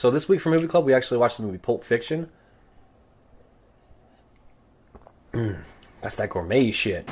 So this week for Movie Club, we actually watched the movie Pulp Fiction. That's that gourmet shit.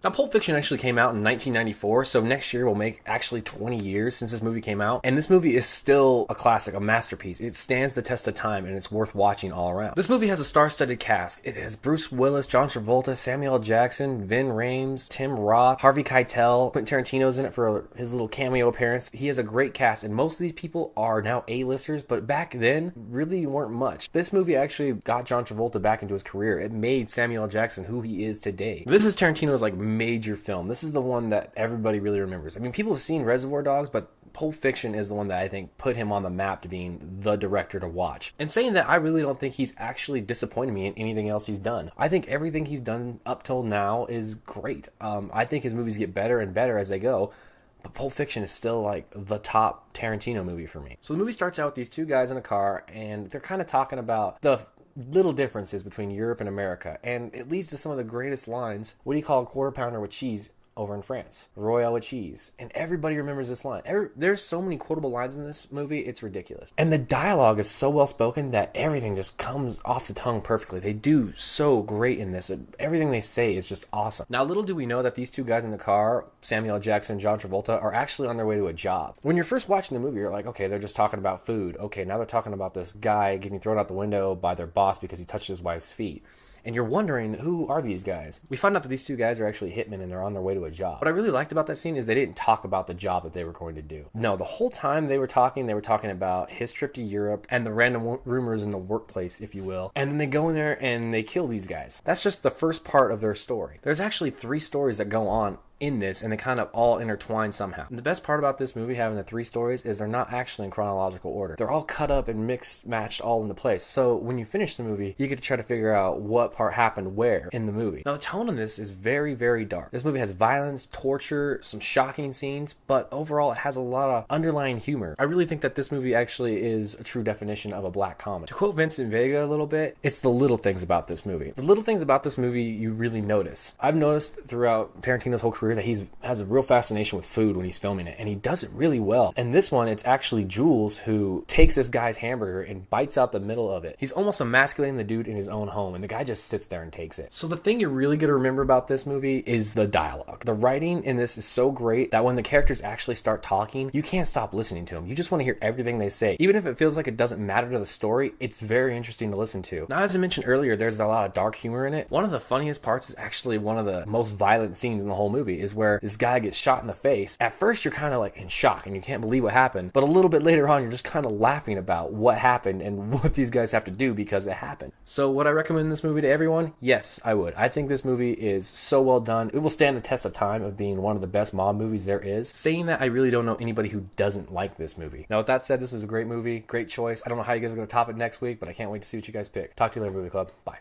Now, Pulp Fiction actually came out in 1994, so next year will make actually 20 years since this movie came out. And this movie is still a classic, a masterpiece. It stands the test of time, and it's worth watching all around. This movie has a star-studded cast. It has Bruce Willis, John Travolta, Samuel L. Jackson, Ving Rhames, Tim Roth, Harvey Keitel. Quentin Tarantino's in it for his little cameo appearance. He has a great cast, and most of these people are now A-listers, but back then, really weren't much. This movie actually got John Travolta back into his career. It made Samuel L. Jackson who he is today. This is Tarantino's, major film. This is the one that everybody really remembers. I mean, people have seen Reservoir Dogs, but Pulp Fiction is the one that I think put him on the map to being the director to watch. And saying that, I really don't think he's actually disappointed me in anything else he's done. I think everything he's done up till now is great. I think his movies get better and better as they go, but Pulp Fiction is still the top Tarantino movie for me. So the movie starts out with these two guys in a car, and they're kind of talking about the little differences between Europe and America, and it leads to some of the greatest lines. What do you call a quarter pounder with cheese over in France? Royale with cheese. And everybody remembers this line. There's so many quotable lines in this movie, it's ridiculous. And the dialogue is so well spoken that everything just comes off the tongue perfectly. They do so great in this. Everything they say is just awesome. Now, little do we know that these two guys in the car, Samuel L. Jackson and John Travolta, are actually on their way to a job. When you're first watching the movie, you're like, okay, they're just talking about food. Okay, now they're talking about this guy getting thrown out the window by their boss because he touched his wife's feet. And you're wondering, who are these guys? We find out that these two guys are actually hitmen and they're on their way to a job. What I really liked about that scene is they didn't talk about the job that they were going to do. No, the whole time they were talking about his trip to Europe and the random rumors in the workplace, if you will. And then they go in there and they kill these guys. That's just the first part of their story. There's actually 3 stories that go on in this, and they kind of all intertwine somehow. And the best part about this movie having the 3 stories is they're not actually in chronological order. They're all cut up and mixed, matched all into place. So when you finish the movie, you get to try to figure out what part happened where in the movie. Now, the tone of this is very, very dark. This movie has violence, torture, some shocking scenes, but overall it has a lot of underlying humor. I really think that this movie actually is a true definition of a black comedy. To quote Vincent Vega a little bit, it's the little things about this movie. The little things about this movie you really notice. I've noticed throughout Tarantino's whole career that he has a real fascination with food when he's filming it, and he does it really well. And this one, it's actually Jules who takes this guy's hamburger and bites out the middle of it. He's almost emasculating the dude in his own home, and the guy just sits there and takes it. So the thing you're really going to remember about this movie is the dialogue. The writing in this is so great that when the characters actually start talking, you can't stop listening to them. You just want to hear everything they say. Even if it feels like it doesn't matter to the story, it's very interesting to listen to. Now, as I mentioned earlier, there's a lot of dark humor in it. One of the funniest parts is actually one of the most violent scenes in the whole movie, is where this guy gets shot in the face. At first, you're kind of in shock and you can't believe what happened. But a little bit later on, you're just kind of laughing about what happened and what these guys have to do because it happened. So would I recommend this movie to everyone? Yes, I would. I think this movie is so well done. It will stand the test of time of being one of the best mob movies there is. Saying that, I really don't know anybody who doesn't like this movie. Now, with that said, this was a great movie. Great choice. I don't know how you guys are going to top it next week, but I can't wait to see what you guys pick. Talk to you later, Movie Club. Bye.